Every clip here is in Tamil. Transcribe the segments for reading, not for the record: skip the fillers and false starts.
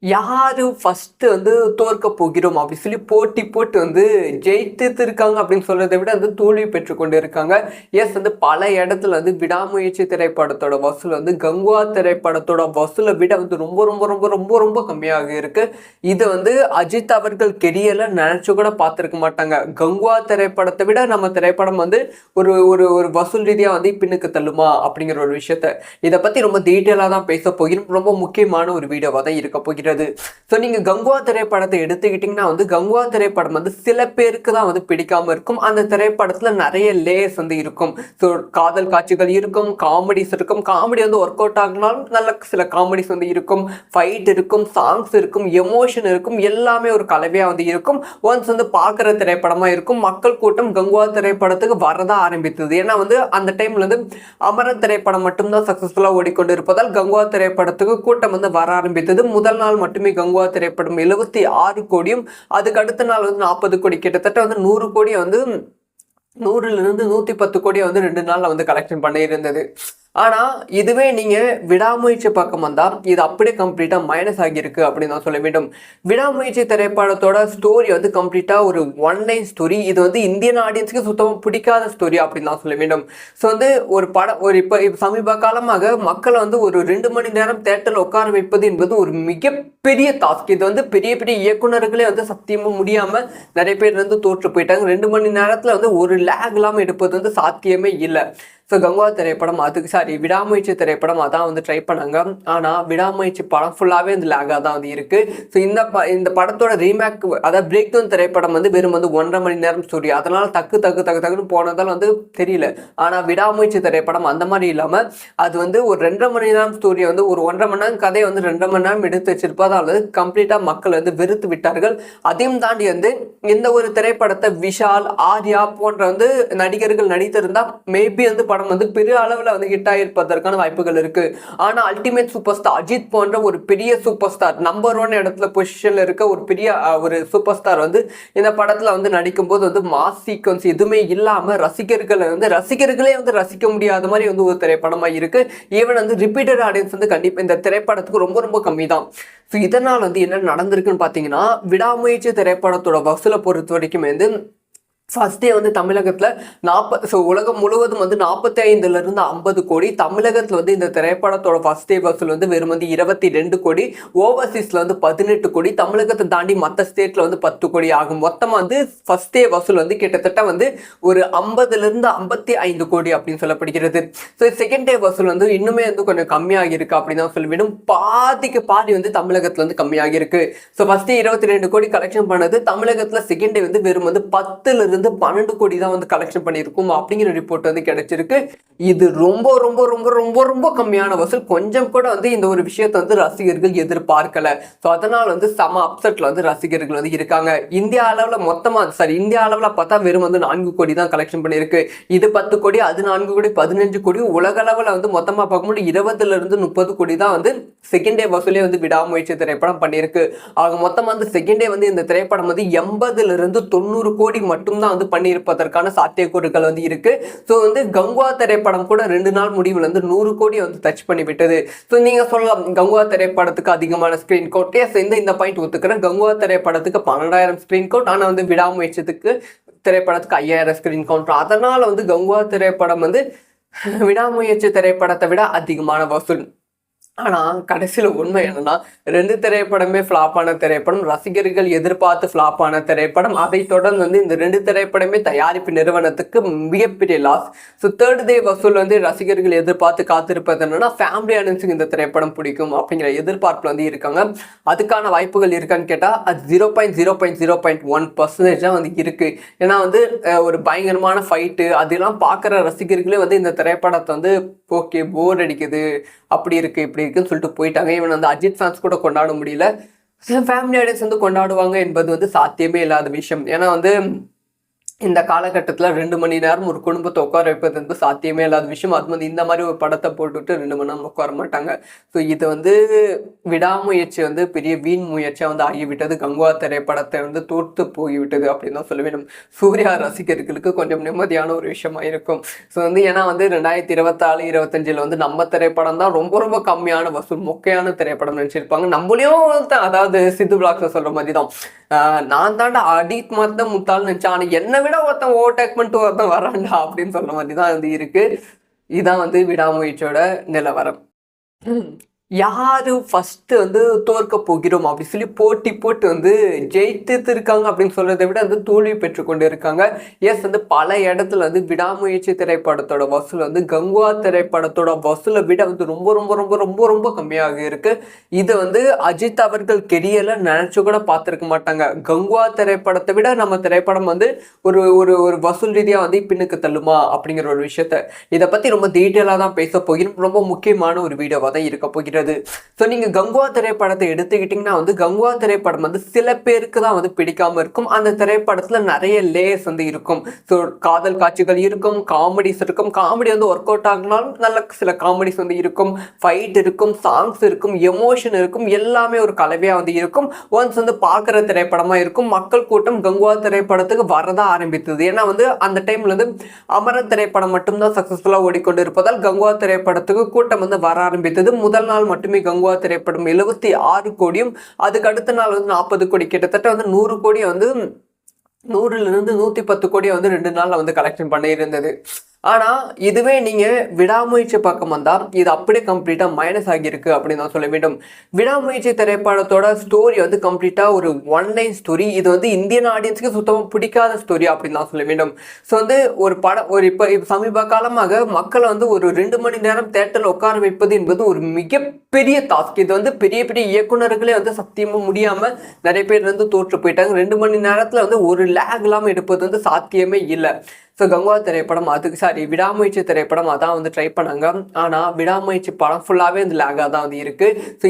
யாரு ஃபர்ஸ்ட் வந்து தோற்க போகிறோம் அப்படி சொல்லி போட்டி போட்டு வந்து ஜெயித்து இருக்காங்க அப்படின்னு சொல்றதை விட வந்து தோல்வி பெற்று கொண்டு இருக்காங்க. எஸ் வந்து பல இடத்துல வந்து விடாமுயற்சி திரைப்படத்தோட வசூல் வந்து கங்குவா திரைப்படத்தோட வசூலை விட வந்து ரொம்ப ரொம்ப ரொம்ப ரொம்ப ரொம்ப கம்மியாக இருக்கு. இது வந்து அஜித் அவர்கள் கெரியர்ல நினைச்சு கூட பார்த்துருக்க மாட்டாங்க. கங்குவா திரைப்படத்தை விட நம்ம திரைப்படம் வந்து ஒரு ஒரு ஒரு வசூல் ரீதியா வந்து பின்னுக்கு தள்ளுமா அப்படிங்கிற ஒரு விஷயத்த இதை பத்தி ரொம்ப டீட்டெயிலாக தான் பேச போகிறோம். ரொம்ப முக்கியமான ஒரு வீடியோவாக தான் இருக்க போகிறது. ஸோ நீங்கள் கங்குவா திரைப்படத்தை எடுத்துக்கிட்டிங்கன்னா வந்து கங்குவா திரைப்படம் வந்து சில பேருக்கு தான் வந்து பிடிக்காம இருக்கும். அந்த திரைப்படத்தில் நிறைய லேயர்ஸ் வந்து இருக்கும். ஸோ காதல் காட்சிகள் இருக்கும், காமெடிஸ் இருக்கும். காமெடி வந்து ஒர்க் அவுட் ஆகினாலும் நல்ல சில காமெடிஸ் வந்து இருக்கும், ஃபைட் இருக்கும், சாங்ஸ் இருக்கும், எமோஷன் இருக்கும், எல்லாமே ஒரு கலவையாக வந்து இருக்கும். ஒன்ஸ் வந்து பார்க்குற திரைப்படமாக இருக்கும். மக்கள் கூட்டம் கங்குவா திரைப்படத்துக்கு வரதான் ஆரம்பித்தது. ஏன்னா வந்து அந்த டைம்ல வந்து அமரன் திரைப்படம் மட்டும்தான் சக்ஸஸ்ஃபுல்லாக ஓடிக்கொண்டு இருப்பதால் கங்குவா திரைப்படத்துக்கு கூட்டம் வந்து வர ஆரம்பித்தது. முதல் நாள் மட்டுமே கங்குவா திரைப்படம் 76 கோடியும், அதுக்கு அடுத்த நாள் வந்து 40 கோடி, கிட்டத்தட்ட வந்து 100 கோடியை வந்து 100லிருந்து 110 கோடியை வந்து 2 நாள்ல வந்து கலெக்ஷன் பண்ணி இருந்தது. ஆனால் இதுவே நீங்கள் விடாமுயற்சி பக்கம் வந்தால் இது அப்படியே கம்ப்ளீட்டாக மைனஸ் ஆகியிருக்கு அப்படின்னு தான் சொல்ல வேண்டும். விடாமுயற்சி திரைப்படத்தோட ஸ்டோரி வந்து கம்ப்ளீட்டாக ஒரு ஒன் லைன் ஸ்டோரி. இது வந்து இந்தியன் ஆடியன்ஸுக்கு சுத்தமாக பிடிக்காத ஸ்டோரி அப்படின்னு தான் சொல்ல வேண்டும். ஸோ வந்து ஒரு படம் இப்போ சமீப காலமாக மக்களை வந்து ஒரு 2 மணி நேரம் தேட்டரில் உட்கார வைப்பது என்பது ஒரு மிகப்பெரிய டாஸ்க். இது வந்து பெரிய பெரிய இயக்குநர்களே வந்து சத்தியமாக முடியாமல் நிறைய பேர் வந்து தோற்று போயிட்டாங்க. 2 மணி நேரத்தில் வந்து ஒரு லேக் இல்லாமல் எடுப்பது வந்து சாத்தியமே இல்லை. ஸோ கங்குவா திரைப்படம் விடாமுயற்சி திரைப்படம் அதான் வந்து ட்ரை பண்ணாங்க. ஆனால் விடாமுயற்சி படம் ஃபுல்லாகவே வந்து லேகாக தான் வந்து இருக்குது. ஸோ இந்த படத்தோட ரீமேக், அதாவது பிரேக் டவுன் திரைப்படம் வந்து வெறும் வந்து 1.5 மணி நேரம் ஸ்டோரி, அதனால் தக்குன்னு போனதால் வந்து தெரியல. ஆனால் விடாமுயற்சி திரைப்படம் அந்த மாதிரி இல்லாமல் அது வந்து ஒரு 2.5 மணி நேரம் ஸ்டோரியை வந்து ஒரு 1.5 மணி நேரம் கதையை வந்து 2.5 மணி நேரம் எடுத்து வச்சிருப்பதால் வந்து கம்ப்ளீட்டாக மக்கள் வந்து வெறுத்து விட்டார்கள். அதையும் தாண்டி வந்து இந்த ஒரு திரைப்படத்தை விஷால், ஆர்யா போன்ற வந்து நடிகர்கள் நடித்திருந்தால் மேபி வந்து படம் வந்து பெரிய அளவில் வந்து ஹிட் ஆகியிருப்பதற்கான வாய்ப்புகள் இருக்கு. ஆனால் அல்டிமேட் சூப்பர் ஸ்டார் அஜித் போன்ற ஒரு பெரிய சூப்பர் ஸ்டார், நம்பர் 1 இடத்துல பொசிஷன்ல இருக்க ஒரு பெரிய ஒரு சூப்பர் ஸ்டார் வந்து இந்த படத்துல வந்து நடிக்கும் போது வந்து மாஸ் சீக்வன்ஸ் எதுவுமே இல்லாம ரசிகர்களே வந்து ரசிக்க முடியாத மாதிரி வந்து ஒரு திரைப்படமா இருக்கு. ஈவன் வந்து ரிப்பீட்டட் ஆடியன்ஸ் வந்து கண்டிப்பா இந்த திரைப்படத்துக்கு ரொம்ப ரொம்ப கம்மி தான். ஸோ இதனால் வந்து என்ன நடந்திருக்குன்னு பார்த்தீங்கன்னா, விடாமுயற்சி திரைப்படத்தோட வசூலை பொறுத்த வரைக்கும் வந்து ஃபர்ஸ்ட் டே வந்து தமிழகத்தில் உலகம் முழுவதும் வந்து 45லிருந்து 50 கோடி. தமிழகத்தில் வந்து இந்த திரைப்படத்தோட ஃபர்ஸ்ட் டே வசூல் வந்து வெறும் வந்து 22 கோடி. ஓவர்சீஸில் வந்து 18 கோடி. தமிழகத்தை தாண்டி மற்ற ஸ்டேட்டில் வந்து 10 கோடி ஆகும். மொத்தமாக வந்து ஃபர்ஸ்ட் டே வசூல் வந்து கிட்டத்தட்ட வந்து ஒரு 50லிருந்து 55 கோடி அப்படின்னு சொல்லப்படுகிறது. ஸோ செகண்ட் டே வசூல் வந்து இன்னுமே வந்து கொஞ்சம் கம்மியாகி இருக்கு அப்படின்னு தான் சொல்ல வேண்டும். பாதிக்கு பாதி வந்து தமிழகத்தில் வந்து கம்மியாகி இருக்கு. ஸோ ஃபர்ஸ்ட் 22 கோடி கலெக்ஷன் பண்ணது. தமிழகத்தில் செகண்ட் டே வந்து வெறும் வந்து 10லிருந்து 12 கோடி தான் வந்து கலெக்ஷன் பண்ணியிருக்கும் அப்படிங்கிற ரிப்போர்ட் வந்து கிடைச்சிருக்கு. இது ரொம்ப ரொம்ப ரொம்ப ரொம்ப ரொம்ப கம்மியான வசூல். கொஞ்சம் கூட வந்து இந்த ஒரு விஷயத்தை வந்து ரசிகர்கள் எதிர்பார்க்கல. ஸோ அதனால வந்து சம அப்செட்ல வந்து ரசிகர்கள் வந்து இருக்காங்க. இந்தியா அளவில் பார்த்தா வெறும் வந்து 4 கோடி தான் கலெக்ஷன் பண்ணியிருக்கு. இது 10 கோடி, அது 4 கோடி, 15 கோடி. உலக அளவில் வந்து மொத்தமாக பார்க்கும்போது 20லிருந்து 30 கோடி தான் வந்து செகண்ட் டே வசூலே வந்து விடாமுயற்சி திரைப்படம் பண்ணியிருக்கு. ஆக மொத்தமாக வந்து செகண்ட் டே வந்து இந்த திரைப்படம் வந்து 80லிருந்து 90 கோடி மட்டும்தான் வந்து பண்ணியிருப்பதற்கான சாத்தியக்கூறுகள் வந்து இருக்கு. ஸோ வந்து கங்குவா திரைப்படம் கூட 2 நாள் முடிவில் வந்து 100 கோடி வந்து டச் பண்ணி விட்டது. ஸோ நீங்க சொல்லலாம் கங்குவா திரைப்படத்துக்கு அதிகமான ஸ்கிரீன் கவுண்ட். இந்த பாயிண்ட் ஒத்துக்கிறேன். கங்குவா திரைப்படத்துக்கு 12,000 ஸ்கிரீன் கவுண்ட், ஆனால் வந்து விடாமுயற்சிக்கு திரைப்படத்துக்கு 5,000 ஸ்கிரீன் கவுண்ட். அதனால வந்து கங்குவா திரைப்படம் வந்து விடாமுயற்சி திரைப்படத்தை விட அதிகமான வசூல். ஆனால் கடைசியில் உண்மை என்னன்னா, 2 திரைப்படமே ஃப்ளாப்பான திரைப்படம், ரசிகர்கள் எதிர்பார்த்து ஃப்ளாப்பான திரைப்படம். அதை தொடர்ந்து வந்து இந்த 2 திரைப்படமே தயாரிப்பு நிறுவனத்துக்கு மிகப்பெரிய லாஸ். ஸோ தேர்ட் டே வசூல் வந்து ரசிகர்கள் எதிர்பார்த்து காத்திருப்பது என்னன்னா, ஃபேமிலி ஆடியன்ஸுக்கு இந்த திரைப்படம் பிடிக்கும் அப்படிங்கிற எதிர்பார்ப்பில் வந்து இருக்காங்க. அதுக்கான வாய்ப்புகள் இருக்கான்னு கேட்டால் அது 0.1% வந்து இருக்கு. ஏன்னா வந்து ஒரு பயங்கரமான ஃபைட்டு அதெல்லாம் பார்க்குற ரசிகர்களே வந்து இந்த திரைப்படத்தை வந்து ஓகே போர் அடிக்குது, அப்படி இருக்கு இப்படி இருக்குன்னு சொல்லிட்டு போயிட்டாங்க. இவன் வந்து அஜித் ஃபேன்ஸ் கூட கொண்டாட முடியல. சில ஃபேமிலி ஆடியன்ஸ் வந்து கொண்டாடுவாங்க என்பது வந்து சாத்தியமே இல்லாத விஷயம். ஏன்னா வந்து இந்த காலகட்டத்தில் 2 மணி நேரம் ஒரு குடும்பத்தை உட்கார வைப்பது வந்து சாத்தியமே இல்லாத விஷயம். அது வந்து இந்த மாதிரி ஒரு படத்தை போட்டுவிட்டு 2 மணி நேரம் உட்கார மாட்டாங்க. ஸோ இது வந்து விடாமுயற்சி வந்து பெரிய வீண் முயற்சியாக வந்து ஆகிவிட்டது. கங்குவா திரைப்படத்தை வந்து தோற்று போய்விட்டது அப்படின்னு தான் சொல்ல வேண்டும். சூர்யா ரசிகர்களுக்கு கொஞ்சம் நிம்மதியான ஒரு விஷயமா இருக்கும். ஸோ வந்து ஏன்னா வந்து 2024, 25 வந்து நம்ம திரைப்படம் தான் ரொம்ப ரொம்ப கம்மியான வசூல் மொக்கையான திரைப்படம் நினச்சிருப்பாங்க. நம்மளையும் அதாவது சித்து பிளாக்ஸை சொல்கிற மாதிரி தான் நான் தாண்டா அடிட் மாதிரி தான் முத்தாள் நினச்சேன். ஆனால் என்னை விட ஒருத்தன் ஓவர்டேக் பண்ணிட்டு ஒருத்தன் வரான்டா அப்படின்னு சொல்ற மாதிரி தான் வந்து இருக்கு. இதான் வந்து விடாமுயற்சியோட நிலவரம். யாரு ஃபர்ஸ்ட் வந்து தோற்க போகிறோம் அப்படின்னு சொல்லி போட்டி போட்டு வந்து ஜெயித்து இருக்காங்க அப்படின்னு சொல்றதை விட வந்து தோல்வி பெற்று கொண்டு இருக்காங்க. எஸ் வந்து பல இடத்துல வந்து விடாமுயற்சி திரைப்படத்தோட வசூல் வந்து கங்குவா திரைப்படத்தோட வசூலை விட வந்து ரொம்ப ரொம்ப ரொம்ப ரொம்ப ரொம்ப கம்மியாக இருக்கு. இது வந்து அஜித் அவர்கள் கெரியர்ல நினைச்சு கூட பார்த்துருக்க மாட்டாங்க. கங்குவா திரைப்படத்தை விட நம்ம திரைப்படம் வந்து ஒரு ஒரு ஒரு வசூல் ரீதியாக வந்து பின்னுக்கு தள்ளுமா அப்படிங்கிற ஒரு விஷயத்த இதை பத்தி ரொம்ப டீட்டெயிலாக தான் பேச போகிறோம். ரொம்ப முக்கியமான ஒரு வீடியோவாக தான் இருக்க போகிறது. ஸோ நீங்கள் கங்குவா திரைப்படத்தை எடுத்துக்கிட்டிங்கன்னா வந்து கங்குவா திரைப்படம் வந்து சில பேருக்கு தான் வந்து பிடிக்காமல் இருக்கும். அந்த திரைப்படத்தில் நிறைய லேயர்ஸ் வந்து இருக்கும். ஸோ காதல் காட்சிகள் இருக்கும், காமெடிஸ் இருக்கும். காமெடி வந்து ஒர்க் அவுட் ஆகினாலும் நல்ல சில காமெடிஸ் வந்து இருக்கும், ஃபைட் இருக்கும், சாங்ஸ் இருக்கும், எமோஷன் இருக்கும், எல்லாமே ஒரு கலவையாக வந்து இருக்கும். ஒன்ஸ் வந்து பார்க்குற திரைப்படமாக இருக்கும். மக்கள் கூட்டம் கங்குவா திரைப்படத்துக்கு வரதான் ஆரம்பித்தது. ஏன்னா வந்து அந்த டைமில் வந்து அமரன் திரைப்படம் மட்டும்தான் சக்ஸஸ்ஃபுல்லாக ஓடிக்கொண்டு இருப்பதால் கங்குவா திரைப்படத்துக்கு கூட்டம் வந்து வர ஆரம்பித்தது. முதல் நாள் மட்டுமே கங்குவா திரைப்படம் 76 கோடியும் அதுக்கு அடுத்த நாள் வந்து 40 கோடி, கிட்டத்தட்ட வந்து 100 கோடியை வந்து 100லிருந்து 110 கோடியை வந்து 2 நாளில் வந்து கலெக்ஷன் பண்ணி இருந்தது. ஆனால் இதுவே நீங்கள் விடாமுயற்சி பக்கம் வந்தால் இது அப்படியே கம்ப்ளீட்டாக மைனஸ் ஆகியிருக்கு அப்படின்னு தான் சொல்ல வேண்டும். விடாமுயற்சி திரைப்படத்தோட ஸ்டோரி வந்து கம்ப்ளீட்டாக ஒரு ஒன்லைன் ஸ்டோரி. இது வந்து இந்தியன் ஆடியன்ஸுக்கு சுத்தமாக பிடிக்காத ஸ்டோரி அப்படின்னு தான் சொல்ல வேண்டும். ஸோ வந்து ஒரு படம் இப்போ சமீப காலமாக மக்களை வந்து ஒரு 2 மணி நேரம் தேட்டரில் உட்கார வைப்பது என்பது ஒரு மிகப்பெரிய டாஸ்க். இது வந்து பெரிய பெரிய இயக்குநர்களே வந்து சத்தியமாக முடியாமல் நிறைய பேர் வந்து தோற்று போயிட்டாங்க. 2 மணி நேரத்தில் வந்து ஒரு லேக் இல்லாமல் எடுப்பது வந்து சாத்தியமே இல்லை. ஸோ கங்குவா திரைப்படம் விடாமுயற்சி திரைப்படம் அதான் வந்து ட்ரை பண்ணாங்க. ஆனால் விடாமுயற்சி படம் ஃபுல்லாகவே வந்து லேகாக தான் வந்து இருக்குது. ஸோ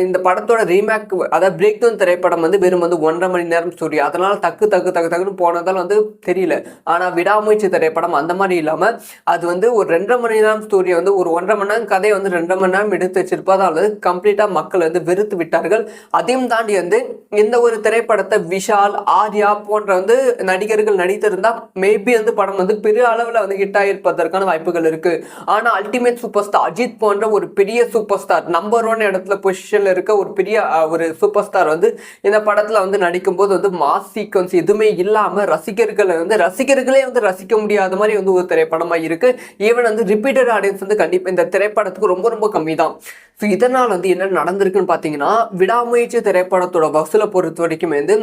இந்த படத்தோட ரீமேக் அதாவது பிரேக் டவுன் திரைப்படம் வந்து வெறும் வந்து 1.5 மணி நேரம் ஸ்டோரி. அதனால் தக்குன்னு போனதால் வந்து தெரியல. ஆனால் விடாமுயற்சி திரைப்படம் அந்த மாதிரி இல்லாமல் அது வந்து ஒரு 2.5 மணி நேரம் ஸ்டோரியை வந்து ஒரு 1.5 மணி நேரம் கதையை வந்து 2.5 மணி நேரம் எடுத்து வச்சிருப்பதால் வந்து கம்ப்ளீட்டாக மக்கள் வந்து வெறுத்து விட்டார்கள். அதையும் தாண்டி வந்து இந்த ஒரு திரைப்படத்தை விஷால், ஆர்யா போன்ற வந்து நடிகர்கள் நடித்திருந்தால் மேபி வந்து படம் வந்து பெரிய அளவில் வந்து ஹிட் ஆகிருப்பதற்கான வாய்ப்புகள் இருக்கு. ஆனால் அல்டிமேட் சூப்பர் ஸ்டார் அஜித் போன்ற ஒரு பெரிய சூப்பர் ஸ்டார் நம்பர் 1 இடத்துல பொசிஷன்ல இருக்க ஒரு பெரிய ஒரு சூப்பர் ஸ்டார் வந்து இந்த படத்துல வந்து நடிக்கும் போது வந்து மாஸ் சீக்வன்ஸ் எதுவுமே இல்லாம ரசிகர்களே வந்து ரசிக்க முடியாத மாதிரி வந்து ஒரு திரைப்படமா இருக்கு. ஈவன் வந்து ரிப்பீட்டட் ஆடியன்ஸ் வந்து கண்டிப்பா இந்த திரைப்படத்துக்கு ரொம்ப ரொம்ப கம்மி தான். ஸோ இதனால் வந்து என்ன நடந்திருக்குன்னு பார்த்தீங்கன்னா விடாமுயற்சி திரைப்படத்தோட வசூலை பொறுத்த வரைக்கும் வந்து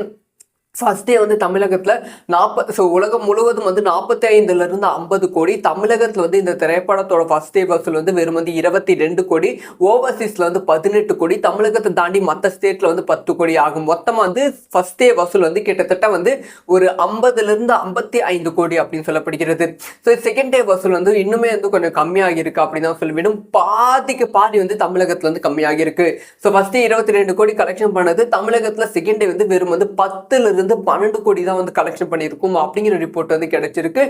ஃபர்ஸ்டே வந்து தமிழகத்தில் உலகம் முழுவதும் வந்து 45லிருந்து 50 கோடி. தமிழகத்தில் வந்து இந்த திரைப்படத்தோட ஃபர்ஸ்ட் டே வசூல் வந்து வெறும் வந்து 22 கோடி. ஓவர்சீஸில் வந்து 18 கோடி. தமிழகத்தை தாண்டி மற்ற ஸ்டேட்டில் வந்து 10 கோடி ஆகும். மொத்தமாக வந்து ஃபர்ஸ்ட் டே வசூல் வந்து கிட்டத்தட்ட வந்து ஒரு 50லிருந்து 55 கோடி அப்படின்னு சொல்லப்படுகிறது. ஸோ செகண்ட் டே வசூல் வந்து இன்னுமே வந்து கொஞ்சம் கம்மியாகி இருக்கு அப்படின்னு தான் சொல்ல வேண்டும். பாதிக்கு பாதி வந்து தமிழகத்தில் வந்து கம்மியாகி இருக்கு. ஸோ ஃபர்ஸ்ட் 22 கோடி கலெக்ஷன் பண்ணது. தமிழகத்தில் செகண்ட் டே வந்து வெறும் வந்து 10லிருந்து 12 கோடி தான் வந்து கலெக்ஷன் பண்ணியிருக்கும் அப்படிங்கிற ரிப்போர்ட் வந்து கிடைச்சிருக்கு.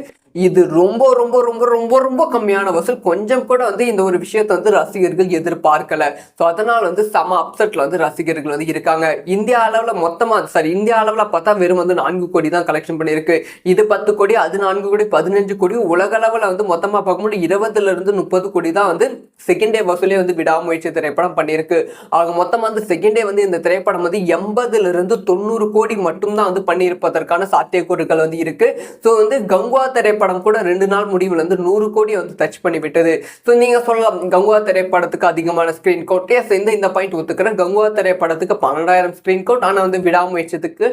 இது ரொம்ப ரொம்ப ரொம்ப ரொம்ப ரொம்ப கம்மியான வசூல். கொஞ்சம் கூட வந்து இந்த ஒரு விஷயத்தை வந்து ரசிகர்கள் எதிர்பார்க்கல. ஸோ அதனால் வந்து செம அப்செட்ல வந்து ரசிகர்கள் வந்து இருக்காங்க. இந்தியா அளவில் பார்த்தா வெறும் வந்து 4 கோடி தான் கலெக்ஷன் பண்ணியிருக்கு. இது 10 கோடி, அது 4 கோடி, 15 கோடி. உலக அளவில் வந்து மொத்தமாக பார்க்கும்போது 20லிருந்து 30 கோடி தான் வந்து செகண்ட் டே வசூலே வந்து விடாமுயற்சி திரைப்படம் பண்ணியிருக்கு. ஆக மொத்தமாக வந்து செகண்ட் டே வந்து இந்த திரைப்படம் வந்து 80லிருந்து 90 கோடி மட்டும்தான் வந்து பண்ணியிருப்பதற்கான சாத்தியக்கூறுகள் வந்து இருக்கு. ஸோ வந்து கங்குவா திரைப்படம் கூட 2 நாள் முடிவில் வந்து 100 கோடி வந்து டச் பண்ணி விட்டது. ஸோ நீங்க சொல்லலாம் கங்குவா திரைப்படத்துக்கு அதிகமான ஸ்கிரீன் கவுண்ட். இந்த பாயிண்ட் ஒத்துக்கிறேன். கங்குவா திரைப்படத்துக்கு 12,000 ஸ்கிரீன் கவுண்ட். ஆனால் வந்து விடாமுயற்சிக்கு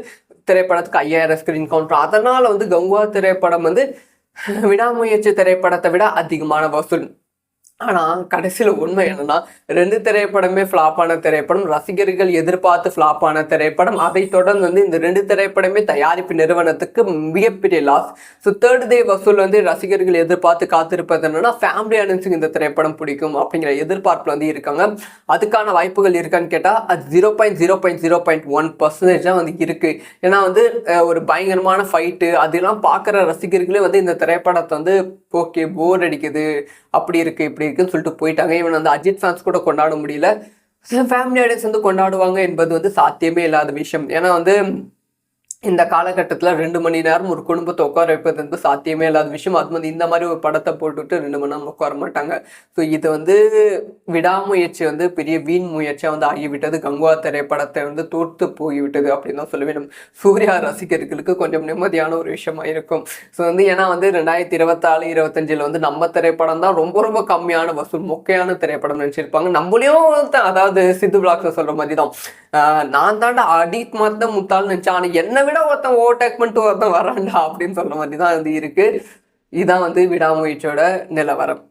திரைப்படத்துக்கு 5,000 ஸ்கிரீன் கவுண்ட். அதனால வந்து கங்குவா திரைப்படம் வந்து விடாமுயற்சி திரைப்படத்தை விட அதிகமான வசூல். ஆனா, கடைசியில உண்மை என்னன்னா, 2 திரைப்படமே ஃப்ளாப் ஆன திரைப்படம். ரசிகர்கள் எதிர்பார்த்து ஃப்ளாப் ஆன திரைப்படம். அதைத் தொடர்ந்து வந்து இந்த 2 திரைப்படமே தயாரிப்பு நிறுவனத்துக்கு மிகப்பெரிய லாஸ். ஸோ 3 டே வசூல் வந்து ரசிகர்கள் எதிர்பார்த்து காத்திருப்பது என்னன்னா, ஃபேமிலி ஆடியன்ஸுக்கு இந்த திரைப்படம் பிடிக்கும் அப்படிங்கிற எதிர்பார்ப்புல வந்து இருக்காங்க. அதுக்கான வாய்ப்புகள் இருக்கான்னு கேட்டா, அது 0.0.0.1% தான் வந்து இருக்கு. ஏன்னா வந்து ஒரு பயங்கரமான ஃபைட்டு அதெல்லாம் பார்க்குற ரசிகர்களே வந்து இந்த திரைப்படத்தை வந்து ஓகே போர் அடிக்குது அப்படி இருக்கு இப்படி இருக்குன்னு சொல்லிட்டு போயிட்டாங்க. இவன் வந்து அஜித் ஃபேன்ஸ் கூட கொண்டாட முடியல. சில ஃபேமிலி ஆடியன்ஸ் வந்து கொண்டாடுவாங்க என்பது வந்து சாத்தியமே இல்லாத விஷயம். ஏன்னா வந்து இந்த காலகட்டத்தில் 2 மணி நேரம் ஒரு குடும்பத்தை உட்கார வைப்பது வந்து சாத்தியமே இல்லாத விஷயம். அது வந்து இந்த மாதிரி ஒரு படத்தை போட்டுவிட்டு 2 மணி நேரம் உட்கார மாட்டாங்க. ஸோ இது வந்து விடாமுயற்சி வந்து பெரிய வீண் முயற்சியாக வந்து ஆகிவிட்டது. கங்குவா திரைப்படத்தை வந்து தோற்று போய்விட்டது அப்படின்னு தான் சொல்ல வேண்டும். சூர்யா ரசிகர்களுக்கு கொஞ்சம் நிம்மதியான ஒரு விஷயமா இருக்கும். ஸோ வந்து ஏன்னா வந்து 2024, 25 வந்து நம்ம திரைப்படம் தான் ரொம்ப ரொம்ப கம்மியான வசூல் மொக்கையான திரைப்படம் நினச்சிருப்பாங்க. நம்மளையும் அதாவது சித்து பிளாக்ஸ் சொல்கிற மாதிரி தான் நான் தாண்டா அடித் மாதிரி தான் முத்தாள் நினச்சேன். ஆனால் என்னை விட ஒருத்தன் ஓவர்டேக் பண்ணிட்டு ஒருத்தன் வரான்டா அப்படின்னு சொல்ற மாதிரி தான் வந்து இருக்கு. இதான் வந்து விடாமுயற்சியோட நிலவரம்.